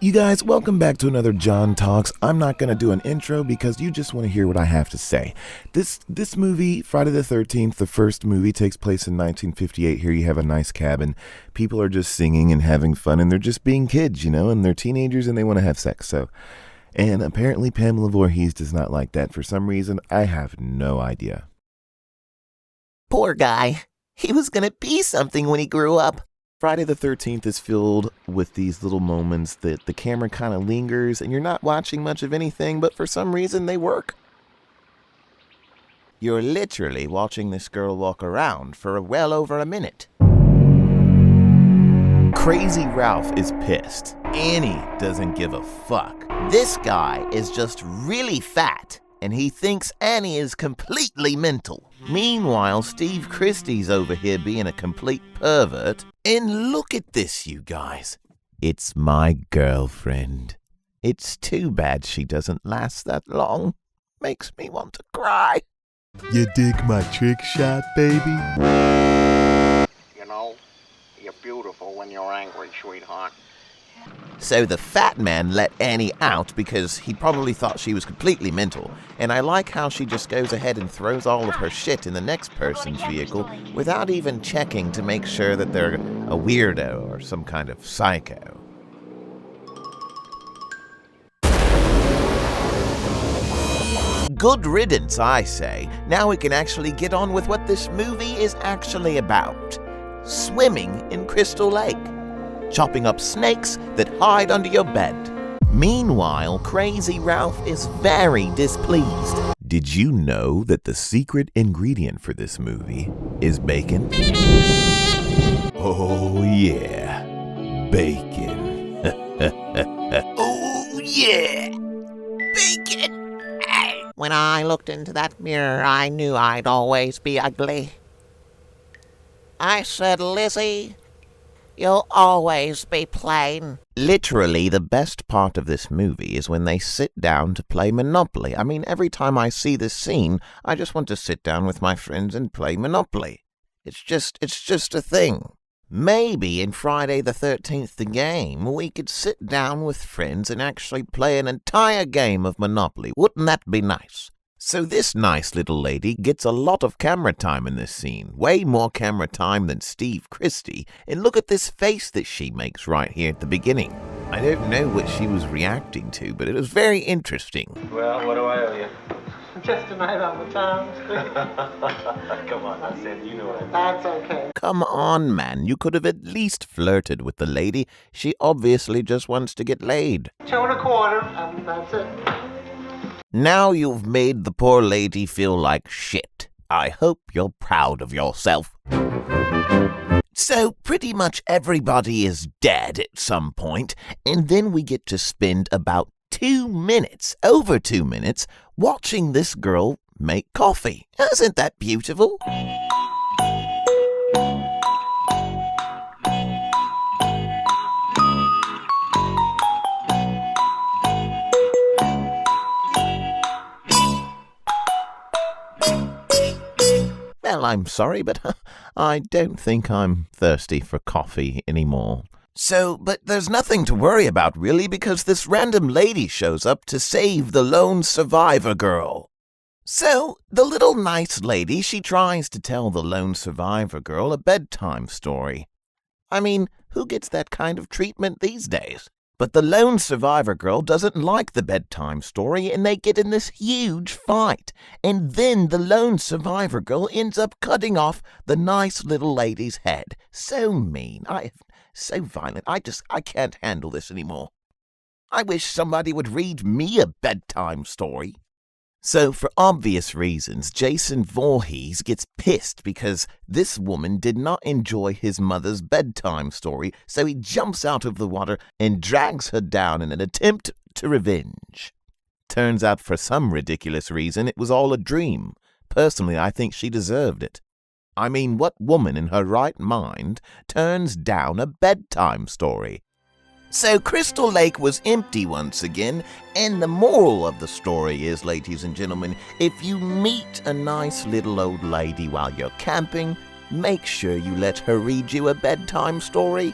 You guys, welcome back to another John Talks. I'm not going to do an intro because you just want to hear what I have to say. This movie, Friday the 13th, the first movie, takes place in 1958. Here you have a nice cabin. People are just singing and having fun, and they're just being kids, and they're teenagers and they want to have sex. And apparently Pamela Voorhees does not like that for some reason. I have no idea. Poor guy. He was gonna be something when he grew up. Friday the 13th is filled with these little moments that the camera kind of lingers and you're not watching much of anything, but for some reason they work. You're literally watching this girl walk around for well over a minute. Crazy Ralph is pissed. Annie doesn't give a fuck. This guy is just really fat, and he thinks Annie is completely mental. Meanwhile, Steve Christie's over here being a complete pervert. And look at this, you guys. It's my girlfriend. It's too bad she doesn't last that long. Makes me want to cry. You dig my trick shot, baby? You know, you're beautiful when you're angry, sweetheart. So the fat man let Annie out because he probably thought she was completely mental. And I like how she just goes ahead and throws all of her shit in the next person's vehicle without even checking to make sure that they're a weirdo or some kind of psycho. Good riddance, I say. Now we can actually get on with what this movie is actually about. Swimming in Crystal Lake. Chopping up snakes that hide under your bed. Meanwhile, Crazy Ralph is very displeased. Did you know that the secret ingredient for this movie is bacon? Oh yeah, bacon. Oh yeah, bacon. When I looked into that mirror, I knew I'd always be ugly. I said, Lizzie, you'll always be plain. Literally, the best part of this movie is when they sit down to play Monopoly. I mean, every time I see this scene, I just want to sit down with my friends and play Monopoly. It's just a thing. Maybe in Friday the 13th, the game, we could sit down with friends and actually play an entire game of Monopoly. Wouldn't that be nice? So this nice little lady gets a lot of camera time in this scene, way more camera time than Steve Christie, and look at this face that she makes right here at the beginning. I don't know what she was reacting to, but it was very interesting. Well, what do I owe you? Just a night on the town. Come on, I said, you know what I mean. That's okay. Come on, man, you could have at least flirted with the lady. She obviously just wants to get laid. 2 1/4, that's it. Now you've made the poor lady feel like shit. I hope you're proud of yourself. So pretty much everybody is dead at some point, and then we get to spend about 2 minutes, over 2 minutes, watching this girl make coffee. Isn't that beautiful? Well, I'm sorry, but I don't think I'm thirsty for coffee anymore. But there's nothing to worry about, really, because this random lady shows up to save the lone survivor girl. So, the little nice lady, she tries to tell the lone survivor girl a bedtime story. I mean, who gets that kind of treatment these days? But the lone survivor girl doesn't like the bedtime story, and they get in this huge fight. And then the lone survivor girl ends up cutting off the nice little lady's head. So mean. So violent. I can't handle this anymore. I wish somebody would read me a bedtime story. So, for obvious reasons, Jason Voorhees gets pissed because this woman did not enjoy his mother's bedtime story, so he jumps out of the water and drags her down in an attempt to revenge. Turns out, for some ridiculous reason, it was all a dream. Personally, I think she deserved it. I mean, what woman in her right mind turns down a bedtime story? So Crystal Lake was empty once again, and the moral of the story is, ladies and gentlemen, if you meet a nice little old lady while you're camping, make sure you let her read you a bedtime story.